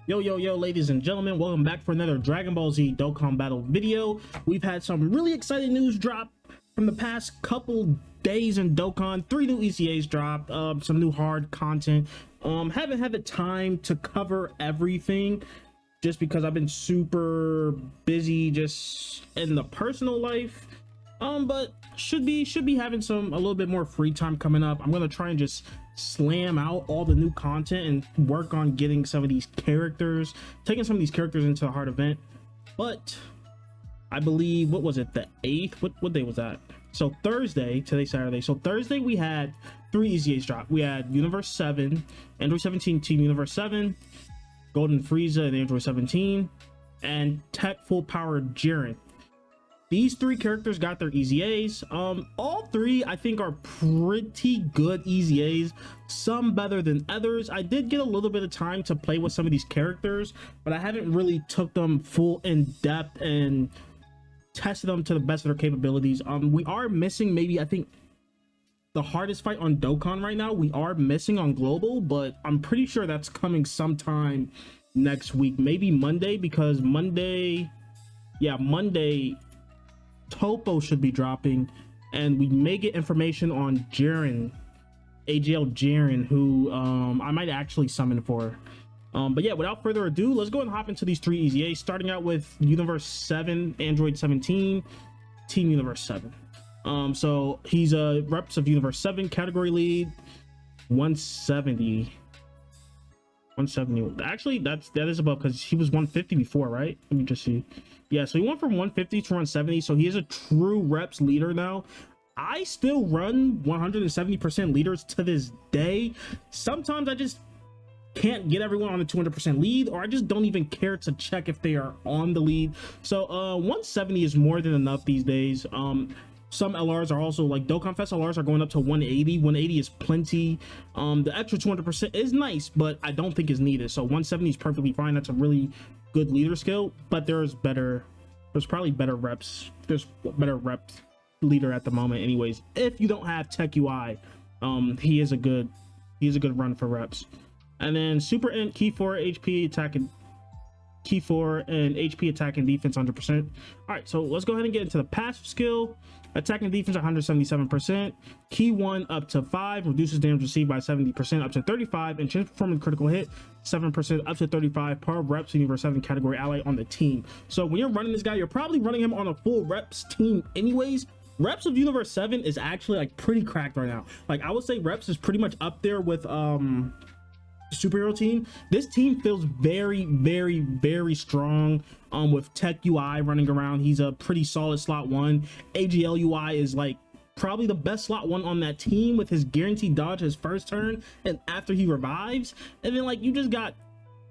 Yo, ladies and gentlemen, welcome back for another Dragon Ball Z Dokkan battle video. We've had some really exciting news drop from the past couple days in Dokkan. 3 new ECAs dropped, some new hard content. Haven't had the time to cover everything just because I've been super busy just in the personal life. But should be having a little bit more free time coming up. I'm gonna try and just slam out all the new content and work on getting some of these characters, taking some of these characters into a hard event. But I believe, what was it, the 8th? What day was that? So Thursday, today's Saturday. So Thursday we had 3 ECAs drop. We had Universe 7, Android 17 Team Universe 7, Golden Frieza and Android 17, and Tech Full Power Jiren. These 3 characters got their EZAs. All 3 I think are pretty good EZAs, some better than others. I did get a little bit of time to play with some of these characters, but I haven't really took them full in depth and tested them to the best of their capabilities. We are missing, maybe I think the hardest fight on Dokkan right now, we are missing on Global, but I'm pretty sure that's coming sometime next week, maybe Monday, because Monday Topo should be dropping, and we may get information on Jiren, AGL Jiren, who I might actually summon for. But yeah, without further ado, let's go and hop into these 3 EZAs, starting out with Universe 7, Android 17, Team Universe 7. So he's a reps of Universe 7, category lead, 170. Actually, that is above, because he was 150 before, right? Let me just see. Yeah, so he went from 150 to 170, so he is a true reps leader now. I still run 170% leaders to this day. Sometimes I just can't get everyone on the 200% lead, or I just don't even care to check if they are on the lead. So 170 is more than enough these days. Some LRs are also, like Dokkan Fest LRs are going up to 180. 180 is plenty. The extra 200% is nice, but I don't think is needed. So 170 is perfectly fine. That's a really good leader skill, but there's probably better reps. There's better reps leader at the moment anyways. If you don't have Tech UI, he is a good run for reps. And then Super Int, Key 4, HP, attack and Key 4 and HP, attack and defense 100%. All right, so let's go ahead and get into the passive skill. Attack and defense 177%. Key 1 up to 5, reduces damage received by 70% up to 35, and change performance critical hit 7% up to 35 per reps in Universe 7 category ally on the team. So when you're running this guy, you're probably running him on a full reps team anyways. Reps of Universe 7 is actually like pretty cracked right now. Like I would say reps is pretty much up there with superhero team. This team feels very strong with Tech UI running around. He's a pretty solid slot 1. AGL UI is like probably the best slot 1 on that team with his guaranteed dodge his first turn and after he revives. And then like you just got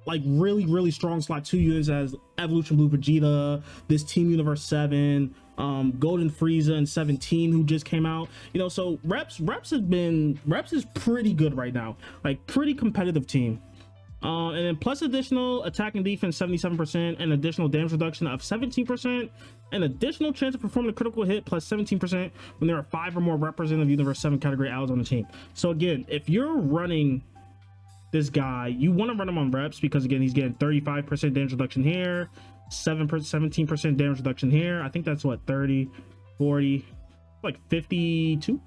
like really strong slot 2 units as Evolution Blue Vegeta, this Team Universe 7, Golden Frieza and 17 who just came out, you know. So reps is pretty good right now, like pretty competitive team. And then plus additional attack and defense 77%, and additional damage reduction of 17%, and additional chance to perform the critical hit plus 17% when there are 5 or more representative Universe 7 category allies on the team. So again, if you're running this guy, you want to run him on reps, because again, he's getting 35% damage reduction here, 17% damage reduction here. I think that's what, 30, 40, like 52.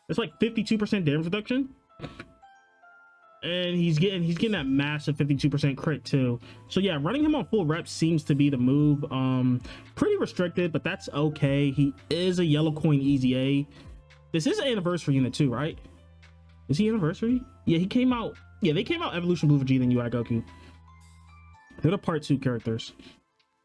It's like 52% damage reduction, and he's getting that massive 52% crit too. So yeah, running him on full reps seems to be the move. Pretty restricted, but that's okay. He is a yellow coin EZA. This is an anniversary unit too, right? Is he anniversary? Yeah, he came out. Yeah, they came out Evolution Blue Vegeta and UI Goku. They're the part 2 characters.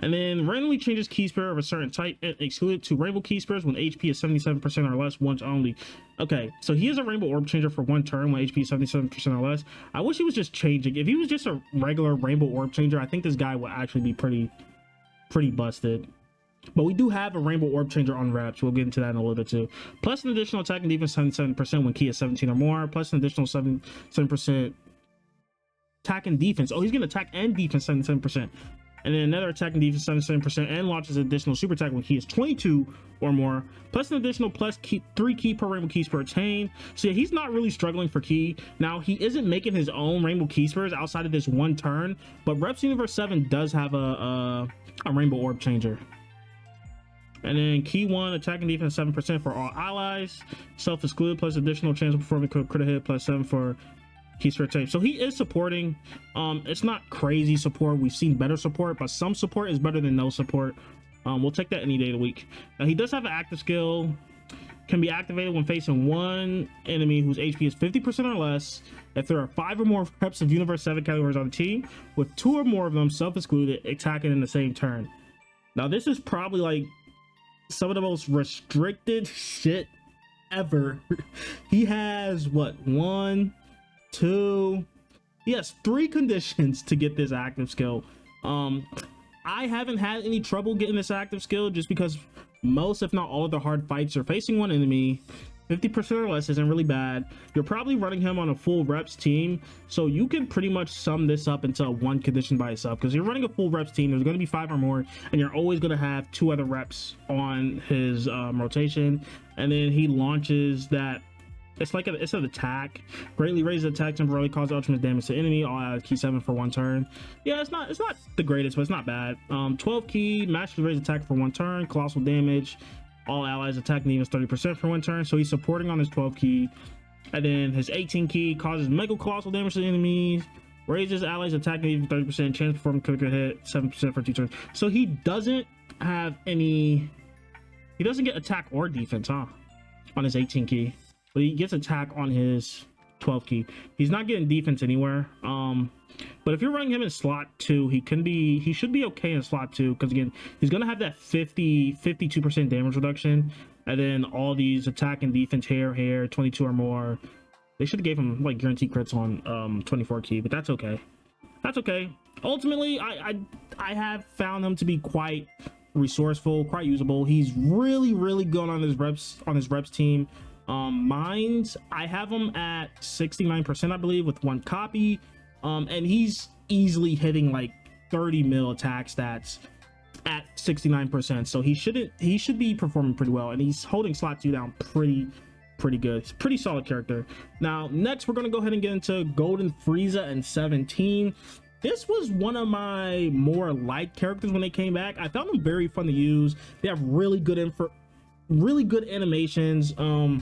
And then randomly changes key spirit of a certain type and excluded to rainbow key spirits when HP is 77% or less once only. Okay, so he is a rainbow orb changer for 1 turn when HP is 77% or less. I wish he was just changing. If he was just a regular rainbow orb changer, I think this guy would actually be pretty busted. But we do have a rainbow orb changer on reps. We'll get into that in a little bit too. Plus an additional attack and defense 77% when key is 17 or more. Plus an additional 7% attack and defense. Oh, he's gonna attack and defense 77%. and then another attack and defense 77%, and launches additional super attack when he is 22 or more, plus an additional plus 3 key per rainbow key spur chain. So yeah, he's not really struggling for key. Now he isn't making his own rainbow key spurs outside of this one turn, but Reps Universe 7 does have a rainbow orb changer. And then key 1, attack and defense 7% for all allies, self-exclude plus additional chance of performing critical hit plus 7 for key spur chain. So he is supporting. It's not crazy support. We've seen better support, but some support is better than no support. We'll take that any day of the week. Now he does have an active skill, can be activated when facing one enemy whose HP is 50% or less if there are 5 or more reps of Universe 7 categories on the team, with 2 or more of them self-excluded attacking in the same turn. Now this is probably like some of the most restricted shit ever. He has what, 1, 2, he has 3 conditions to get this active skill. I haven't had any trouble getting this active skill just because most, if not all, of the hard fights are facing one enemy. 50% or less isn't really bad. You're probably running him on a full reps team, so you can pretty much sum this up into one condition by itself, because you're running a full reps team. There's going to be 5 or more, and you're always going to have 2 other reps on his rotation. And then he launches that, it's like it's an attack, greatly raises attack temporarily, causes ultimate damage to enemy, all out of key 7 for 1 turn. Yeah, it's not the greatest, but it's not bad. 12 key, matches raise attack for 1 turn, colossal damage, all allies attack and even 30% for 1 turn. So he's supporting on his 12 key. And then his 18 key causes mega colossal damage to enemies, raises allies attack and even 30%, chance to perform critical hit 7% for 2 turns. So he doesn't have any, he doesn't get attack or defense, huh, on his 18 key, but he gets attack on his 12 key. He's not getting defense anywhere. But if you're running him in slot 2, he should be okay in slot 2, because again, he's gonna have that 52% damage reduction, and then all these attack and defense here 22 or more. They should have gave him like guaranteed crits on 24 key, but that's okay. That's okay. Ultimately, I have found him to be quite resourceful, quite usable. He's really good on his reps team. Mines, I have him at 69%, I believe, with 1 copy. And he's easily hitting like 30 mil attack stats at 69%. So he should be performing pretty well, and he's holding slot 2 down pretty good. He's a pretty solid character. Now next we're gonna go ahead and get into Golden Frieza and 17. This was one of my more liked characters when they came back. I found them very fun to use. They have really good animations. I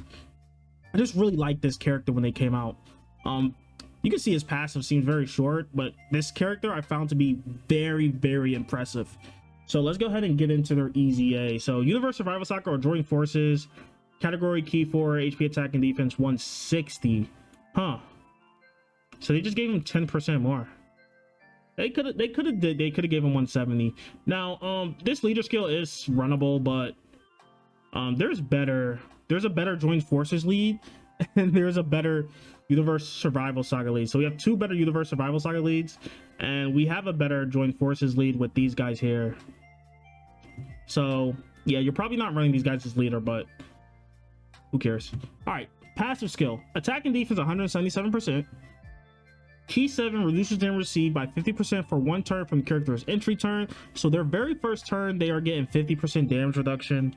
just really liked this character when they came out. You can see his passive seems very short, but this character I found to be very impressive. So let's go ahead and get into their EZA. So Universe Survival Soccer or Joint Forces, category key 4, HP attack and defense 160. Huh. So they just gave him 10% more. They could have gave him 170. Now this leader skill is runnable, but there's a better Joint Forces lead, and there's a better Universe Survival Saga lead. So we have 2 better Universe Survival Saga leads, and we have a better Joint Forces lead with these guys here. So yeah, you're probably not running these guys as leader, but who cares? All right, passive skill, attack and defense 177%. Key 7 reduces damage received by 50% for 1 turn from the character's entry turn. So their very first turn, they are getting 50% damage reduction.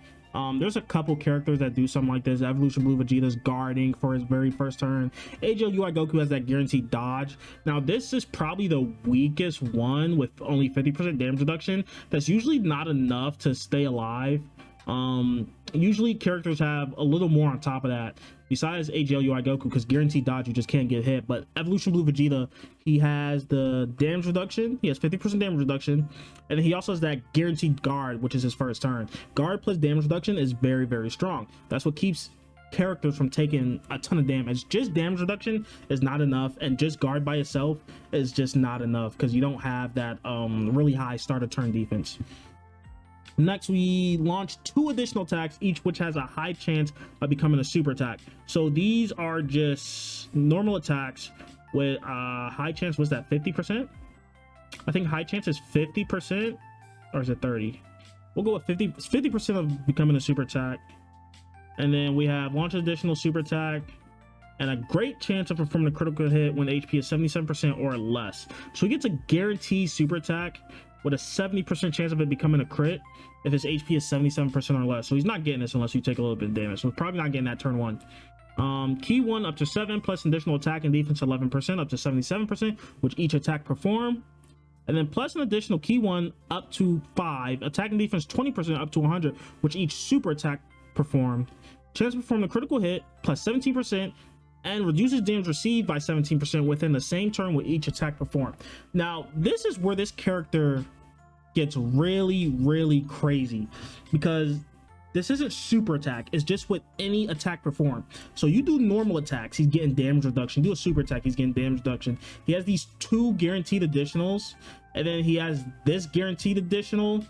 There's a couple characters that do something like this. Evolution Blue Vegeta's guarding for his very first turn. AGL UI Goku has that guaranteed dodge. Now this is probably the weakest one with only 50% damage reduction. That's usually not enough to stay alive. Usually characters have a little more on top of that besides AGL UI Goku, because guaranteed dodge, you just can't get hit. But Evolution Blue Vegeta, he has the damage reduction. He has 50% damage reduction, and then he also has that guaranteed guard, which is his first turn. Guard plus damage reduction is very strong. That's what keeps characters from taking a ton of damage. Just damage reduction is not enough, and just guard by itself is just not enough, because you don't have that really high start of turn defense. Next, we launched 2 additional attacks, each which has a high chance of becoming a super attack. So these are just normal attacks with high chance. Was that 50%? I think high chance is 50%, or is it 30? We'll go with 50% of becoming a super attack. And then we have launch additional super attack and a great chance of performing a critical hit when HP is 77% or less. So he gets a guaranteed super attack with a 70% chance of it becoming a crit if his HP is 77% or less. So he's not getting this unless you take a little bit of damage. So probably not getting that turn 1. Key 1 up to 7 plus additional attack and defense 11% up to 77%, which each attack perform. And then plus an additional key 1 up to 5, attack and defense 20% up to 100, which each super attack performed. Chance to perform a critical hit plus 17%, and reduces damage received by 17% within the same turn with each attack performed. Now, this is where this character gets really, really crazy, because this isn't super attack, it's just with any attack performed. So you do normal attacks, he's getting damage reduction. You do a super attack, he's getting damage reduction. He has these 2 guaranteed additionals, and then he has this guaranteed additional.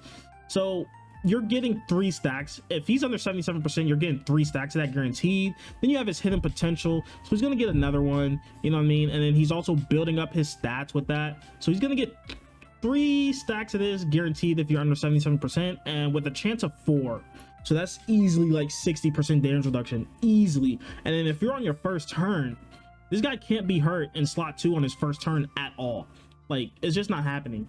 So you're getting 3 stacks. If he's under 77%, you're getting 3 stacks of that guaranteed. Then you have his hidden potential, so he's gonna get another one, you know what I mean? And then he's also building up his stats with that, so he's gonna get 3 stacks of this guaranteed if you're under 77%, and with a chance of 4. So that's easily like 60% damage reduction, easily. And then if you're on your first turn, this guy can't be hurt in slot 2 on his first turn at all. Like, it's just not happening.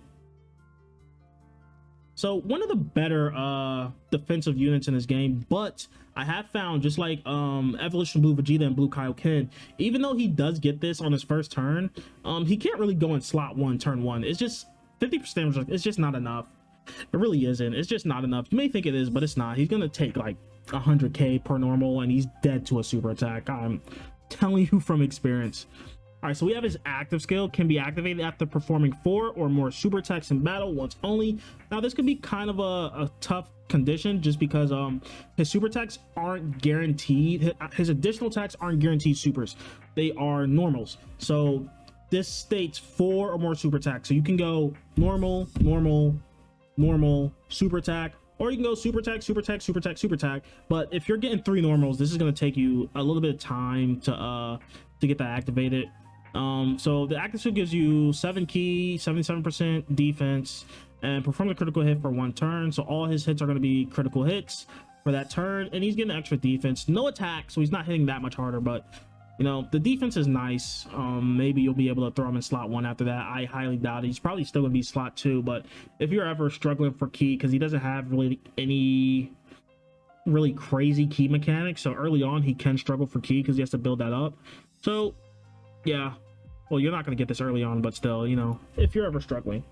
So one of the better defensive units in this game, but I have found, just like Evolution Blue Vegeta and Blue Kaioken, even though he does get this on his first turn, he can't really go in slot 1 turn 1. It's just 50% damage. It's just not enough. It really isn't. It's just not enough. You may think it is, but it's not. He's gonna take like 100k per normal, and he's dead to a super attack. I'm telling you from experience. All right, so we have his active skill, can be activated after performing 4 or more super attacks in battle once only. Now this could be kind of a tough condition, just because his super attacks aren't guaranteed. His additional attacks aren't guaranteed supers, they are normals. So this states 4 or more super attacks. So you can go normal, super attack, or you can go super attack, super attack, super attack, super attack. But if you're getting 3 normals, this is going to take you a little bit of time to get that activated. So the active skill gives you 7 key, 77% defense, and perform the critical hit for 1 turn. So all his hits are going to be critical hits for that turn, and he's getting extra defense, no attack, so he's not hitting that much harder, but you know, the defense is nice. Maybe you'll be able to throw him in slot 1 after that. I highly doubt it. He's probably still gonna be slot 2, but if you're ever struggling for key, because he doesn't have really any really crazy key mechanics, so early on he can struggle for key because he has to build that up. So yeah, well, you're not gonna get this early on, but still, you know, if you're ever struggling.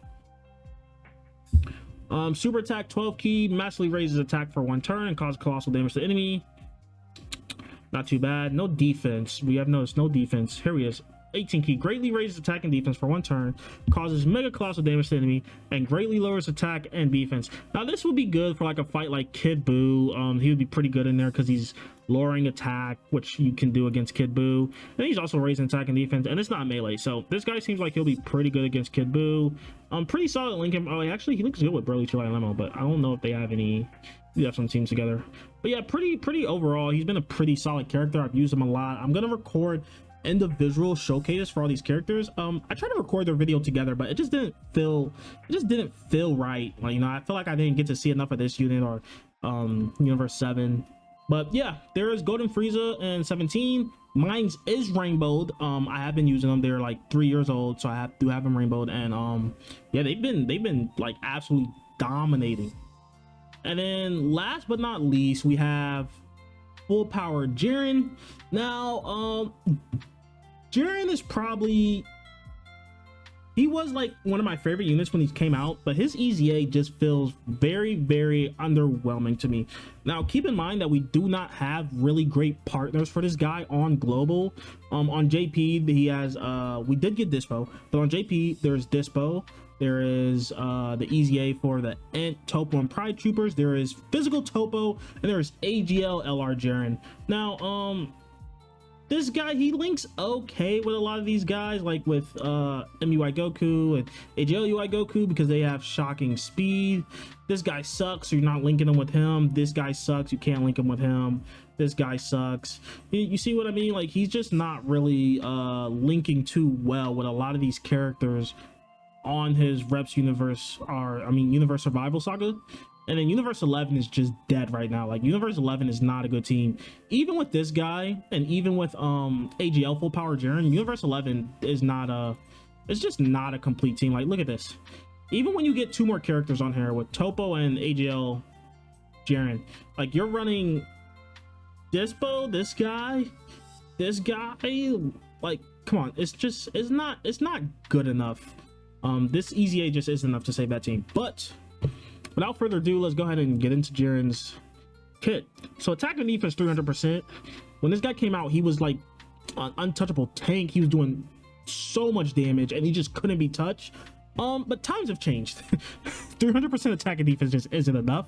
Super attack 12 key, massively raises attack for 1 turn and causes colossal damage to the enemy. Not too bad. No defense. We have noticed no defense. Here he is. 18 key, greatly raises attack and defense for 1 turn, causes mega colossal damage to the enemy, and greatly lowers attack and defense. Now this would be good for like a fight like Kid Buu. He would be pretty good in there because he's lowering attack, which you can do against Kid Buu, and he's also raising attack and defense, and it's not melee, so this guy seems like he'll be pretty good against Kid Buu. Pretty solid Lincoln. Oh, actually he looks good with Burly Chili Lemo, but I don't know if they have any. We have some teams together, but yeah, pretty overall. He's been a pretty solid character. I've used him a lot. I'm gonna record individual showcases for all these characters. I tried to record their video together, but it just didn't feel right. Like, you know, I feel like I didn't get to see enough of this unit or Universe 7. But yeah, there is Golden Frieza and 17. Mine's is rainbowed. I have been using them. They're like 3 years old, so I do have them rainbowed, and yeah, they've been like absolutely dominating. And then last but not least, we have full power Jiren. Now Jiren is probably, he was like one of my favorite units when he came out, but his EZA just feels very underwhelming to me. Now keep in mind that we do not have really great partners for this guy on global. On JP he has we did get Dispo, but on JP there's Dispo, there is the EZA for the Ent, Topo, and Pride Troopers, there is physical Topo, and there is AGL LR Jiren. Now this guy, he links okay with a lot of these guys, like with MUI Goku and AGL UI Goku, because they have shocking speed. This guy sucks, so you're not linking him with him. This guy sucks, you can't link him with him. This guy sucks. You see what I mean? Like, he's just not really linking too well with a lot of these characters on his Reps Universe, or I mean Universe Survival Saga. And then Universe 11 is just dead right now. Like, Universe 11 is not a good team. Even with this guy, and even with AGL full power Jiren, Universe 11 is not a, it's just not a complete team. Like, look at this. even when you get 2 more characters on here with Topo and AGL Jiren, like you're running Dispo, this guy, like come on, it's not good enough. This EZA just isn't enough to save that team. But without further ado, let's go ahead and get into Jiren's kit. So attack and defense 300%. When this guy came out, he was like an untouchable tank. He was doing so much damage and he just couldn't be touched. But times have changed. 300% attack and defense just isn't enough.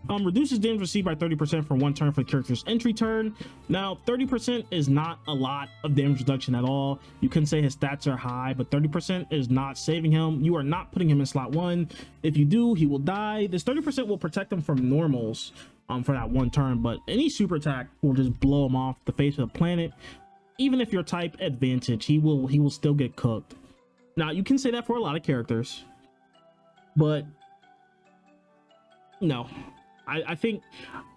Reduces damage received by 30% for 1 turn for the character's entry turn. Now 30% is not a lot of damage reduction at all. You can say his stats are high, but 30% is not saving him. You are not putting him in slot 1. If you do, he will die. This 30% will protect him from normals for that 1 turn, but any super attack will just blow him off the face of the planet. Even if you're type advantage, he will still get cooked. Now you can say that for a lot of characters, but no, I think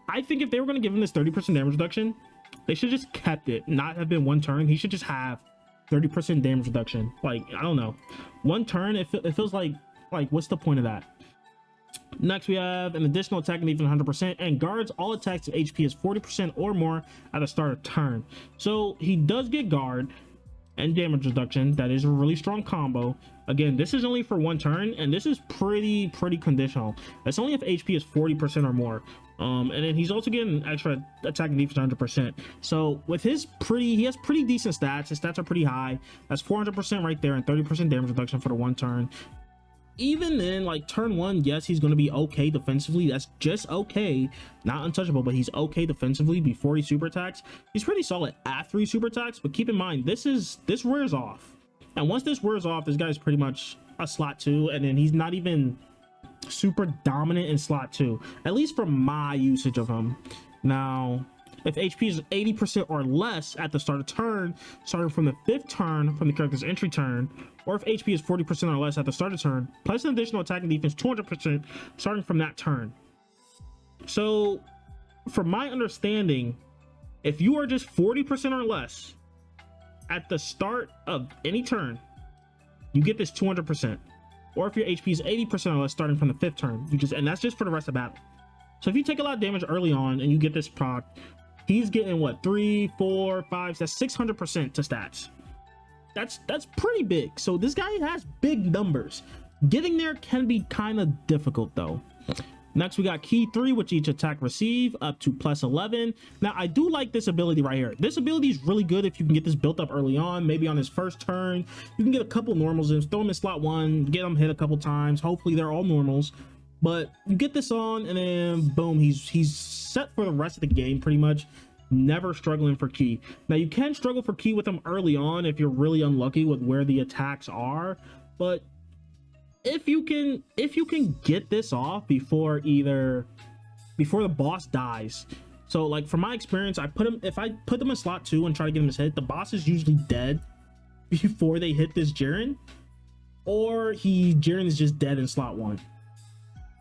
if they were going to give him this 30% damage reduction, they should just kept it, not have been 1 turn. He should just have 30% damage reduction. Like, I don't know, 1 turn, it feels like what's the point of that? Next, we have an additional attack and defense 100%, and guards all attacks if HP is 40% or more at the start of turn. So he does get guard and damage reduction. That is a really strong combo. Again, this is only for 1 turn, and this is pretty conditional. That's only if HP is 40% or more. And then he's also getting extra attack and defense 100%. So with he has pretty decent stats. His stats are pretty high. That's 400% right there, and 30% damage reduction for the 1 turn. Even then, like turn 1, yes, he's going to be okay defensively. That's just okay, not untouchable, but he's okay defensively before he super attacks. He's pretty solid after he super attacks, but keep in mind, this wears off, and once this wears off, this guy's pretty much a slot 2, and then he's not even super dominant in slot 2, at least from my usage of him. Now if HP is 80% or less at the start of turn, starting from the 5th turn from the character's entry turn, or if HP is 40% or less at the start of turn, plus an additional attack and defense 200% starting from that turn. So from my understanding, if you are just 40% or less at the start of any turn, you get this 200%. Or if your HP is 80% or less starting from the 5th turn, and that's just for the rest of battle. So if you take a lot of damage early on and you get this proc, he's getting what, 3, 4, 5, that's 600% to stats. That's pretty big. So this guy has big numbers. Getting there can be kind of difficult though. Next, we got key 3, which each attack receive up to plus 11. Now I do like this ability right here. This ability is really good if you can get this built up early on, maybe on his first turn. You can get a couple normals in, throw him in slot 1, get him hit a couple times. Hopefully they're all normals. But you get this on, and then boom, he's set for the rest of the game pretty much, never struggling for key. Now you can struggle for key with him early on if you're really unlucky with where the attacks are, but if you can get this off before the boss dies. So like from my experience, if I put them in slot 2 and try to get him his hit, the boss is usually dead before they hit this Jiren, or Jiren is just dead in slot 1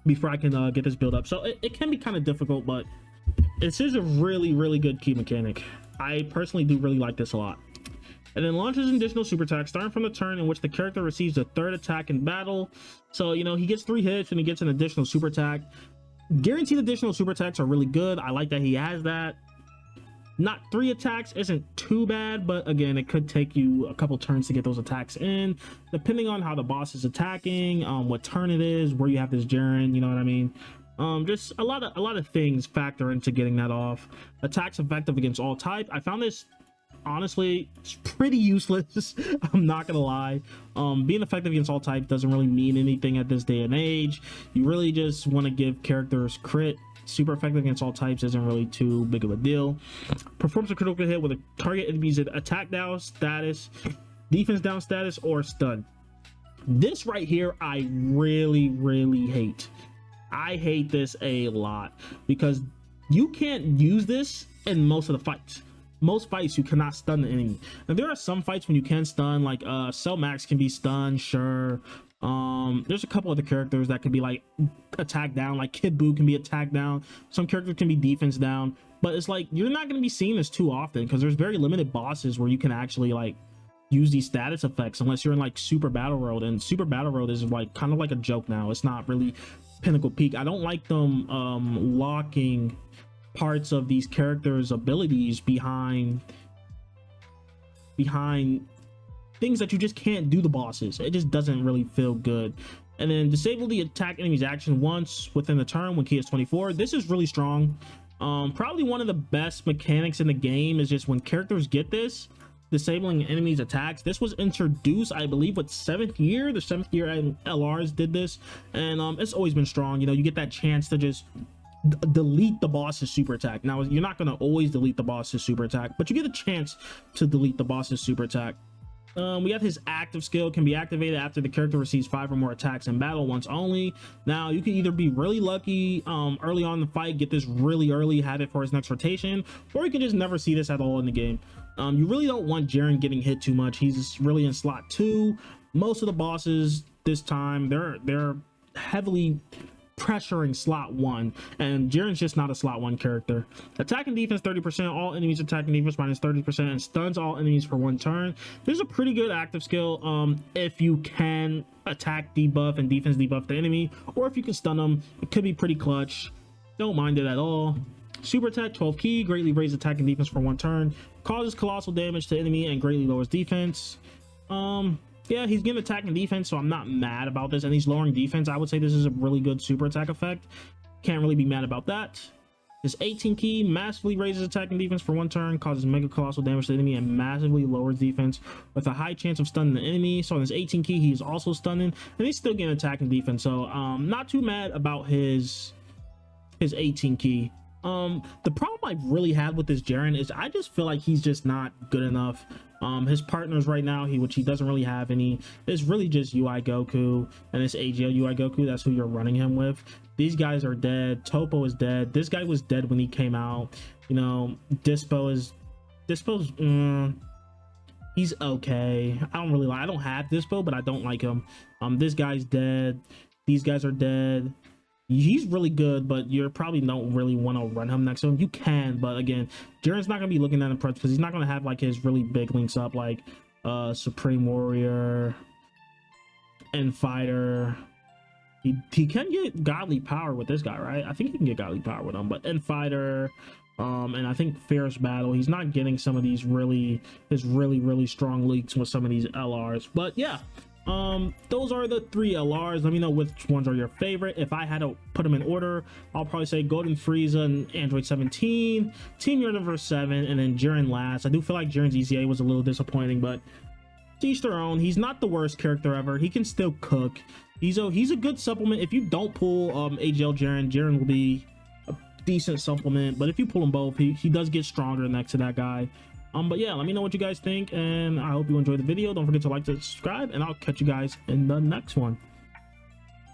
before I can get this build up. So it can be kind of difficult, but this is a really good key mechanic. I personally do really like this a lot. And then launches an additional super attack starting from the turn in which the character receives a 3rd attack in battle. So you know, he gets 3 hits and he gets an additional super attack. Guaranteed additional super attacks are really good. I like that he has that. Not 3 attacks isn't too bad, but again, it could take you a couple turns to get those attacks in, depending on how the boss is attacking, what turn it is, where you have this Jiren, you know what I mean? Just a lot of things factor into getting that off. Attacks effective against all type. I found this, honestly, it's pretty useless. I'm not gonna lie. Being effective against all type doesn't really mean anything at this day and age. You really just want to give characters crit. Super effective against all types isn't really too big of a deal. Performs a critical hit with a target enemy's attack down status, defense down status, or stun. This right here I really hate. I hate this a lot because you can't use this in most of the fights. Most fights you cannot stun the enemy. Now there are some fights when you can stun, like Cell Max can be stunned, sure. There's a couple other characters that could be like attack down, like Kid Buu can be attack down. Some characters can be defense down, but it's like you're not going to be seeing this too often because there's very limited bosses where you can actually like use these status effects unless you're in like super battle road, and super battle road is like kind of like a joke now. It's not really pinnacle peak. I don't like them locking parts of these characters' abilities behind things that you just can't do the bosses. It just doesn't really feel good. And then disable the attack enemy's action once within the turn when key is 24. This is really strong. Probably one of the best mechanics in the game is just when characters get this, disabling enemies attacks. This was introduced, I believe, with 7th year. The 7th year LRs did this, and it's always been strong. You know, you get that chance to just delete the boss's super attack. Now, you're not going to always delete the boss's super attack, but you get a chance to delete the boss's super attack. We have his active skill can be activated after the character receives 5 or more attacks in battle once only. Now, you can either be really lucky early on in the fight, get this really early, have it for his next rotation, or you can just never see this at all in the game. You really don't want Jiren getting hit too much. He's really in slot 2. Most of the bosses this time, they're heavily pressuring slot 1, and Jiren's just not a slot 1 character. Attack and defense 30%, all enemies attack and defense minus 30%, and stuns all enemies for 1 turn. This is a pretty good active skill if you can attack debuff and defense debuff the enemy, or if you can stun them. It could be pretty clutch. Don't mind it at all. Super attack 12 key, greatly raises attack and defense for 1 turn, causes colossal damage to enemy and greatly lowers defense. Yeah, he's getting attack and defense, so I'm not mad about this, and he's lowering defense. I would say this is a really good super attack effect. Can't really be mad about that. This 18 key massively raises attack and defense for 1 turn, causes mega colossal damage to the enemy, and massively lowers defense with a high chance of stunning the enemy. So in this 18 key, he's also stunning, and he's still getting attack and defense. So not too mad about his 18 key. The problem I really had with this Jiren is I just feel like he's just not good enough. His partners right now, which he doesn't really have any, is really just UI Goku and this AGL UI Goku. That's who you're running him with. These guys are dead. Topo is dead. This guy was dead when he came out. You know, Dispo's he's okay. I don't have Dispo, but I don't like him. This guy's dead. These guys are dead. He's really good, but you probably don't really want to run him next to him. You can, but again, Jiren's not gonna be looking at him because he's not gonna have like his really big links up like Supreme Warrior and Fighter. He can get godly power with this guy, right? I think he can get godly power with him, but End Fighter, and I think Fierce Battle, he's not getting some of these his really strong leaks with some of these LRs. But yeah, those are the 3 LRs. Let me know which ones are your favorite. If I had to put them in order, I'll probably say Golden Frieza and Android 17, Team Universe 7, and then Jiren last. I do feel like Jiren's EZA was a little disappointing, but to each their own. He's not the worst character ever. He can still cook. He's a good supplement. If you don't pull AGL Jiren will be a decent supplement, but if you pull them both, he does get stronger next to that guy. But yeah, let me know what you guys think, and I hope you enjoyed the video. Don't forget to like, subscribe, and I'll catch you guys in the next one.